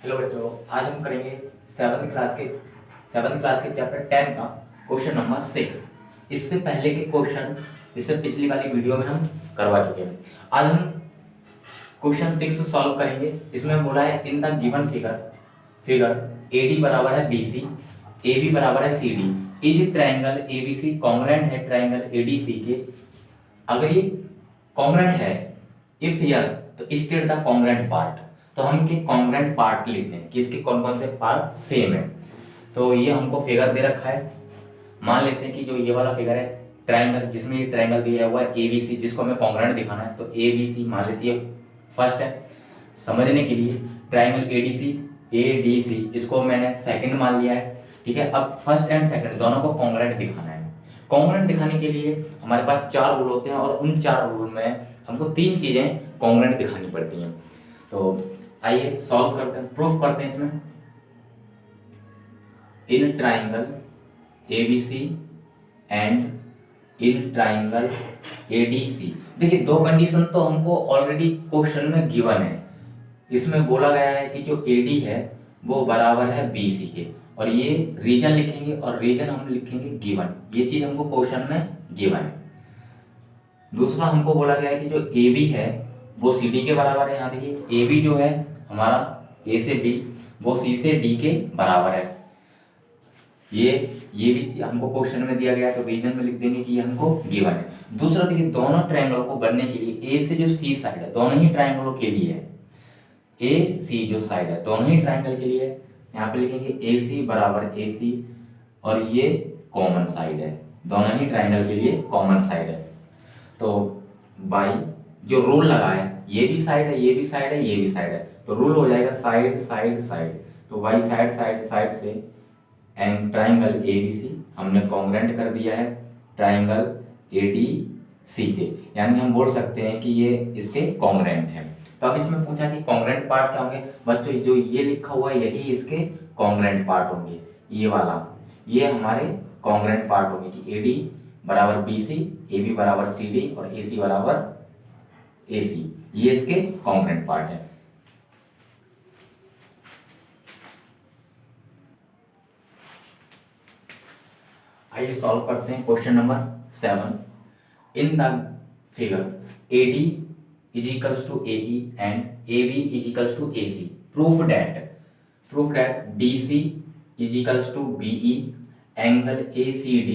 Hello बच्चों, आज हम करेंगे सेवन्थ क्लास के चैप्टर 10 का क्वेश्चन नंबर 6। इससे पहले के क्वेश्चन इससे पिछली वाली वीडियो में हम करवा चुके हैं। आज हम क्वेश्चन 6 सॉल्व करेंगे। इसमें बोला है in the given figure AD बराबर है BC, AB बराबर है CD, is triangle ABC congruent है ट्रायंगल ADC के। अगर ये कॉन्ग्रुएंट है, इफ यस तो स्टेट द कॉन्ग्रुएंट पार्ट। तो हम के कॉन्ग्रुएंट पार्ट लिखने हैं कि इसके कौन कौन से पार्ट सेम है। तो ये हमको फिगर दे रखा है। मान लेते हैं कि जो ये वाला फिगर है ट्रायंगल, जिसमें ये ट्रायंगल दिया हुआ है ABC, जिसको हमें कॉन्ग्रुएंट दिखाना है, तो ABC मान लेती है फर्स्ट है। समझने के लिए ट्रायंगल ADC इसको मैंने सेकंड मान लिया है। ठीक है, अब फर्स्ट एंड सेकंड दोनों को कॉन्ग्रुएंट दिखाना है। कॉन्ग्रुएंट दिखाने के लिए हमारे पास 4 रूल होते हैं और उन 4 रूल में हमको 3 चीजें कॉन्ग्रुएंट दिखानी पड़ती हैं। तो आइए सॉल्व करते हैं, प्रूफ करते हैं इसमें। In triangle ABC and in triangle ADC। देखिए, 2 कंडीशन तो हमको ऑलरेडी क्वेश्चन में गिवन है। इसमें बोला गया है कि जो AD है वो बराबर है BC के, और ये रीजन लिखेंगे और रीजन हम लिखेंगे गिवन। ये चीज हमको क्वेश्चन में गिवन है। दूसरा हमको बोला गया है कि जो AB है वो CD के बराबर है। यहाँ देखिए, AB जो है हमारा A से B, वो C से D के बराबर है। ये भी हमको क्वेश्चन में दिया गया है, तो रीजन में लिख देंगे कि ये हमको गिवन है। दूसरा देखिए, दोनों ट्रायंगल को बनने के लिए A से जो C साइड है दोनों ही ट्रायंगलों के लिए है। AC जो साइड है दोनों ही ट्रायंगल के लिए है। यहाँ पे लिखेंगे AC बराबर AC, और ये कॉमन साइड है, दोनों ही ट्रायंगल के लिए कॉमन साइड है। तो बाई जो रूल लगा है, ये भी साइड है, ये भी साइड है, ये भी साइड है, तो रूल हो जाएगा साइड साइड साइड। तो बाई साइड साइड साइड से एंड ट्राइंगल ABC हमने कॉन्ग्रुएंट कर दिया है ट्राइंगल ADC के, यानी हम बोल सकते हैं कि ये इसके कॉन्ग्रुएंट है। तो अब इसमें पूछा कि कॉन्ग्रुएंट पार्ट क्या होंगे बच्चों, जो ये लिखा हुआ है यही इसके कॉन्ग्रुएंट पार्ट होंगे। ये वाला ये हमारे कॉन्ग्रुएंट पार्ट होंगे कि AD बराबर BC, AB बराबर CD और AC बराबर AC, ये इसके कॉन्ग्रुएंट पार्ट है। आइए सॉल्व करते हैं question number 7। In the figure AD is equals to AE and AB is equals to AC। Proof that DC is equals to BE, angle ACD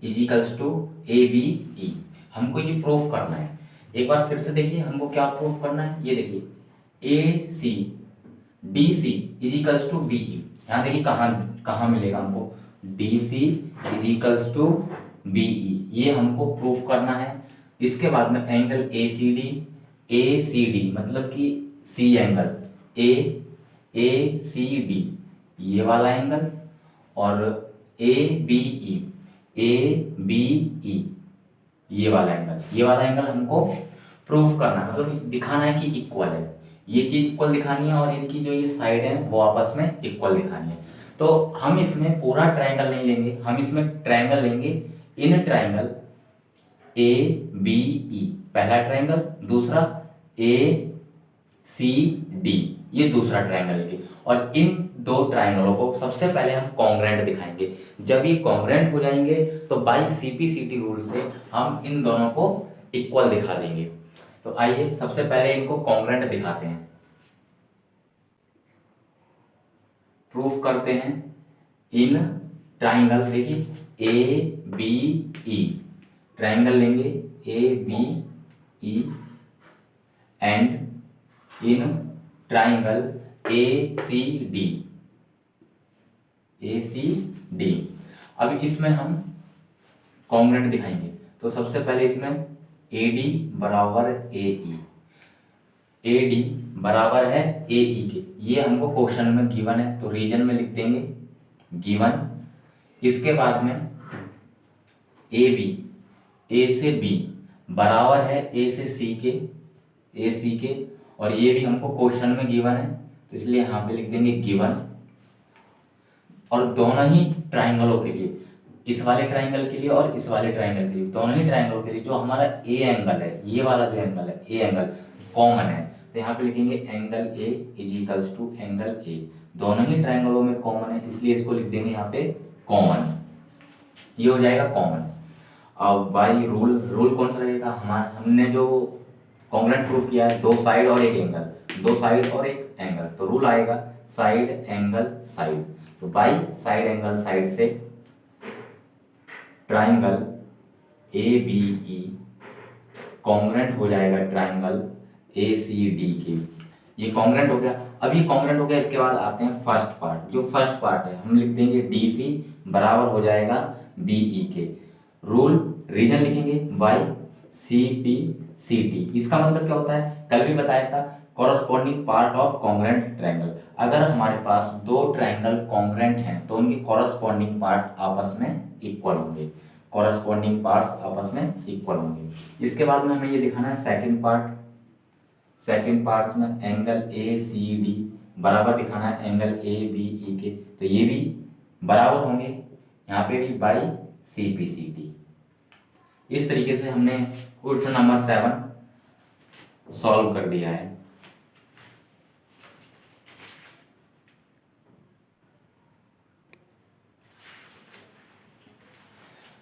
is equals to ABE। हमको ये proof करना है। एक बार फिर से देखिए, हमको क्या प्रूफ करना है। ये देखिए, DC is equals to BE। यहाँ देखिए कहाँ कहाँ मिलेगा हमको, DC is equals to BE, ये हमको प्रूफ करना है। इसके बाद में एंगल ACD मतलब कि C एंगल ACD, ये वाला एंगल, और ABE ये वाला एंगल हमको प्रूफ करना है, मतलब दिखाना है कि इक्वल है। ये चीज इक्वल दिखानी है और इनकी जो ये साइड है वो आपस में इक्वल दिखानी है। तो हम इसमें पूरा ट्रायंगल नहीं लेंगे, हम इसमें ट्रायंगल लेंगे इन ट्रायंगल ABE, पहला ट्रायंगल, दूसरा ACD, ये दूसरा ट्रायंगल लेंगे। और इन 2 ट्रायंगलों को सबसे पहले हम कॉन्ग्रुएंट दिखाएंगे। जब ये कॉन्ग्रुएंट हो जाएंगे तो बाई CPCT रूल से हम इन दोनों को इक्वल दिखा देंगे। तो आइए सबसे पहले इनको कॉन्ग्रुएंट दिखाते हैं, प्रूफ करते हैं। इन ट्राइंगल देखिए ABE, ट्राइंगल लेंगे ABE and in triangle ACD। अब इसमें हम कॉन्ग्रुएंट दिखाएंगे। तो सबसे पहले इसमें AD बराबर AD बराबर है AE के, ये हमको क्वेश्चन में गिवन है, तो रीजन में लिख देंगे गिवन। इसके बाद में AB A से B बराबर है A से C के, और ये भी हमको क्वेश्चन में गिवन है, तो इसलिए यहाँ पे लिख देंगे गिवन। और दोनों ही ट्राइंगलों के लिए, इस वाले ट्राइंगल के लिए और इस वाले ट्राइंगल के लिए, दोनों ही ट्राइंगलों के लिए जो हमारा A एंगल है, ये वाला जो एंगल है A एंगल कॉमन है, तो यहाँ पे लिखेंगे angle A is equals to angle A. दोनों ही ट्राइंगलों में कॉमन है, इसलिए इसको लिख देंगे यहाँ पे कॉमन, ये हो जाएगा कॉमन। अब बाई रूल कौन सा रहेगा, हमने जो कॉन्ग्रुएंट प्रूफ किया है, दो साइड और एक एंगल, दो साइड और एक एंगल, तो रूल आएगा साइड एंगल साइड। तो बाई साइड एंगल साइड से triangle A B E congruent हो जाएगा ट्राइंगल ए सी डी के। ये कॉन्ग्रुएंट हो गया। अब ये कॉन्ग्रुएंट हो गया, इसके बाद आते हैं फर्स्ट पार्ट। जो फर्स्ट पार्ट है हम लिख देंगे डी सी बराबर हो जाएगा बी ई के। रूल रीजन लिखेंगे by C P C T. इसका मतलब क्या होता है, कल भी बताया था, corresponding part of congruent triangle. अगर हमारे पास दो ट्राइंगल कॉन्ग्रुएंट हैं तो उनके कॉरस्पॉन्डिंग पार्ट आपस में इक्वल होंगे, कॉरस्पॉन्डिंग पार्ट्स आपस में इक्वल होंगे। इसके बाद में हमें ये दिखाना है सेकंड पार्ट। सेकंड पार्ट्स में एंगल ए सी डी बराबर दिखाना है एंगल ए बी ई के, तो ये भी बराबर होंगे, यहाँ पे भी by C P C T. इस तरीके से हमने क्वेश्चन नंबर 7 सॉल्व कर दिया है।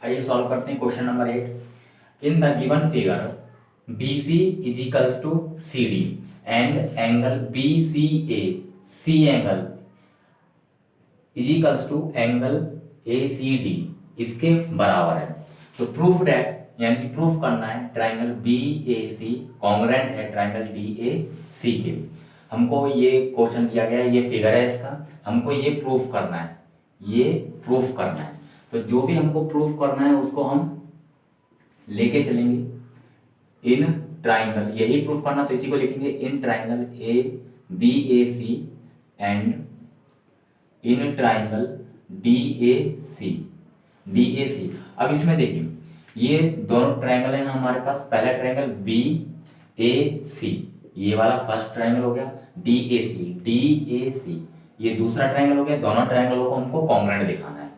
आइए सॉल्व करते हैं question number 8। In the given figure BC is equals to CD and angle BCA, C angle is equals to angle ACD, इसके बराबर है। तो प्रूफ दैट, यानी कि प्रूफ करना है ट्राइंगल BAC कॉन्ग्रुएंट है ट्राइंगल DAC के। हमको ये क्वेश्चन दिया गया है, ये फिगर है इसका, हमको ये प्रूफ करना है, ये प्रूफ करना है। तो जो भी हमको प्रूफ करना है उसको हम लेके चलेंगे इन ट्राइंगल, यही प्रूफ करना, तो इसी को लिखेंगे in triangle A B A C and in triangle D A C, D A C. अब इसमें देखिए ये दोनों ट्राइंगल हैं हमारे पास। पहला ट्राइंगल बी ए सी, ये वाला फर्स्ट ट्राइंगल हो गया, D A C, D A सी, ये दूसरा ट्राइंगल हो गया। दोनों ट्राइंगलों को हमको कॉन्ग्रुएंट दिखाना है,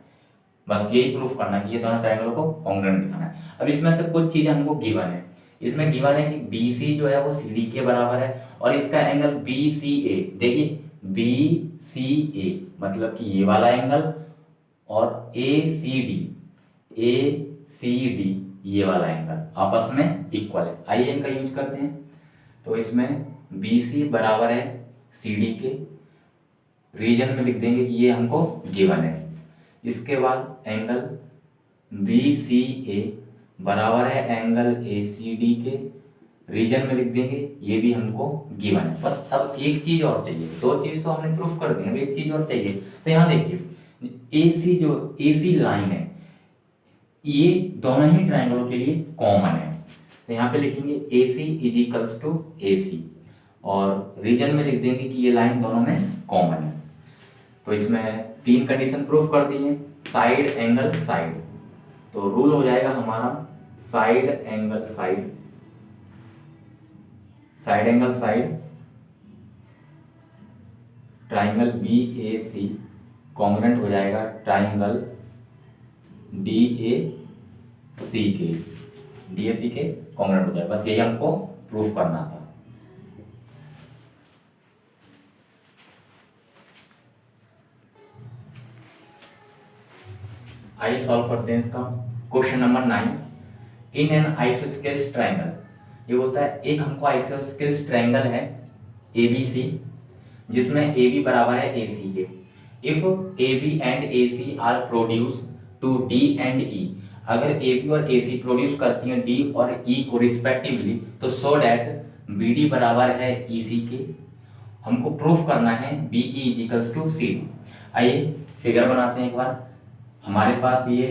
बस यही प्रूफ करना है कि ये दोनों ट्राइंगलों को कॉन्ग्रुएंट दिखाना है। अब इसमें से कुछ चीजें हमको गिवन है। इसमें गिवन है कि BC जो है वो CD के बराबर है और इसका एंगल BCA, देखिए BCA मतलब कि ये वाला एंगल, और ACD ये वाला एंगल आपस में इक्वल है। आइए इनका यूज करते हैं। तो इसमें BC बराबर है CD के, रीजन में लिख देंगे कि ये हमको गिवन है। इसके बाद एंगल BCA बराबर है एंगल ACD के, रीजन में लिख देंगे, ये भी हमको गिवन है। बस अब एक चीज और चाहिए, दो चीज तो हमने प्रूफ कर दी, अब एक चीज और चाहिए। तो यहाँ देखिए AC जो AC लाइन है ये दोनों ही ट्राइंगलों के लिए कॉमन है, तो यहाँ पे लिखेंगे AC is equals to AC और रीजन में लिख देंगे कि ये लाइन दोनों में कॉमन है। तो इसमें तीन कंडीशन प्रूफ कर दी है, साइड एंगल साइड। तो रूल हो जाएगा हमारा side angle side, side angle side triangle BAC congruent हो जाएगा ट्राइंगल DAC के, DAC के कॉन्ग्रुएंट हो जाएगा। बस यही हमको प्रूफ करना था। आइए सॉल्व करते हैं इसका question number 9। In an isosceles triangle, ये बोलता है एक हमको आइसोस्केल्स ट्राइंगल है ABC जिसमें AB बराबर है AC के। If AB and AC are produce to D and E, अगर AB और AC प्रोड्यूस करती हैं D और E को रिस्पेक्टिवली, तो सो डैट BD बराबर है EC के। हमको प्रूफ करना है BE is equals to CD। आइए फिगर बनाते हैं एक बार। हमारे पास ये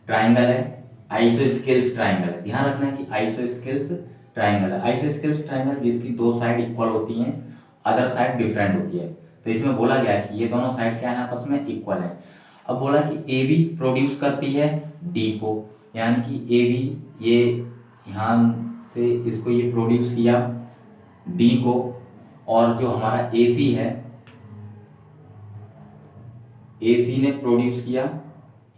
ट्राइंगल है, आइसोस्केल्स ट्राइंगल है। ध्यान रखना है कि आइसोस्केल्स ट्राइंगल है, आइसोस्केल्स ट्राइंगल जिसकी दो साइड इक्वल होती हैं, अदर साइड डिफरेंट होती है। तो इसमें बोला गया है कि ये दोनों साइड क्या है आपस में इक्वल है। अब बोला कि AB प्रोड्यूस करती है D को, यानी कि AB ये यहाँ से इसको ये प्रोड्यूस किया D को, और जो हमारा AC है AC ने प्रोड्यूस किया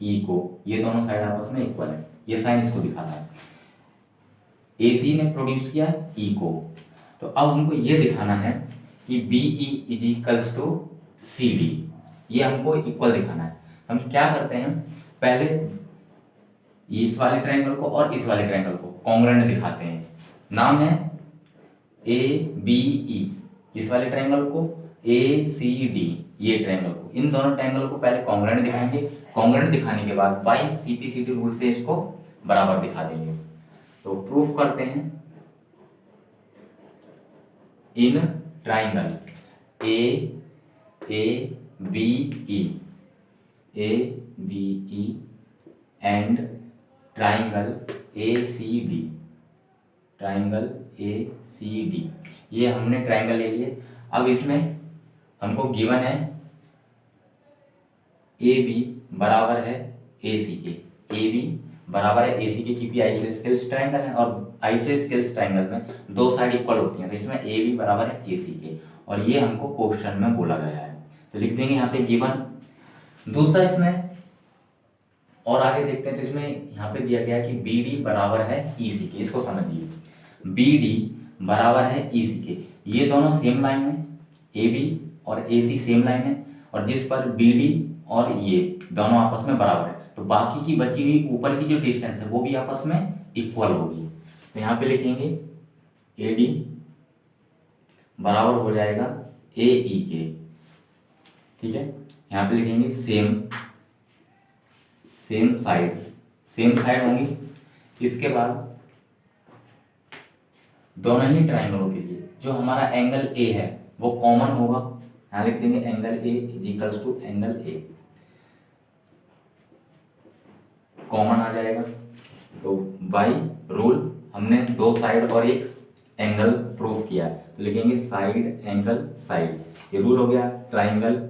E को। ये दोनों साइड आपस में इक्वल है, ये साइन इसको दिखाता है। AC ने प्रोड्यूस किया E को, तो अब हमको ये दिखाना है कि B E is equals to C D, ये हमको इक्वल दिखाना है। हम क्या करते हैं, पहले इस वाले ट्रायंगल को और इस वाले ट्रायंगल को कॉन्ग्रुएंट दिखाते हैं। नाम है ए बी ई, इस वाले ट्रायंगल को ए सी डी, ये ट्रायंगल को, इन दोनों ट्रायंगल को पहले कॉन्ग्रुएंट दिखाएंगे। कॉन्ग्रुएंट दिखाने के बाद बाई सीपीसीटी रूल से इसको बराबर दिखा देंगे। तो प्रूफ करते हैं, in triangle A B E and triangle A C D, ये हमने ट्रायंगल ले लिए। अब इसमें हमको गिवन है ए बी बराबर है ए सी के, ए बी बराबर है ए सी के, क्योंकि आइसोस्केलेस ट्रायंगल है और आइसोस्केलेस ट्रायंगल में दो साइड इक्वल होती हैं, तो इसमें ए बी बराबर है ए सी के, और ये हमको क्वेश्चन में बोला गया है। तो लिख देंगे यहाँ पे गिवन। दूसरा इसमें और आगे देखते हैं, तो इसमें यहाँ पे दिया गया है कि बी डी बराबर है ई सी के, इसको समझिए, बी डी बराबर है ई सी के, ये दोनों सेम लाइन है, ए बी और ए सी सेम लाइन है, और जिस पर बी डी और ये दोनों आपस में बराबर है, तो बाकी की बची हुई ऊपर की जो डिस्टेंस है वो भी आपस में इक्वल होगी। तो यहाँ पे लिखेंगे ए डी बराबर हो जाएगा ए ई के, ठीक है। यहाँ पे लिखेंगे सेम साइड होंगी। इसके बाद दोनों ही ट्रायंगलों के लिए जो हमारा एंगल ए है वो कॉमन होगा, यहाँ लिख देंगे angle A is equals to angle A, common आ जाएगा। तो बाई रूल हमने दो साइड और एक एंगल प्रूफ किया, तो लिखेंगे साइड एंगल साइड, ये रूल हो गया। Triangle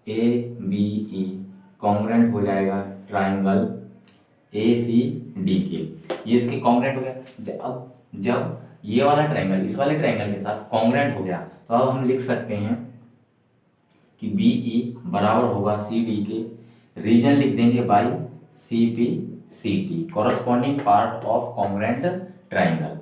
A B E congruent हो जाएगा ट्रायंगल ए सी डी के, ये इसके कॉन्ग्रुएंट हो गया। अब जब ये वाला ट्रायंगल इस वाले ट्रायंगल के साथ कॉन्ग्रुएंट हो गया, तो अब हम लिख सकते हैं कि बी ई बराबर होगा सी डी के, रीजन लिख देंगे by C P C T, corresponding part of congruent triangle.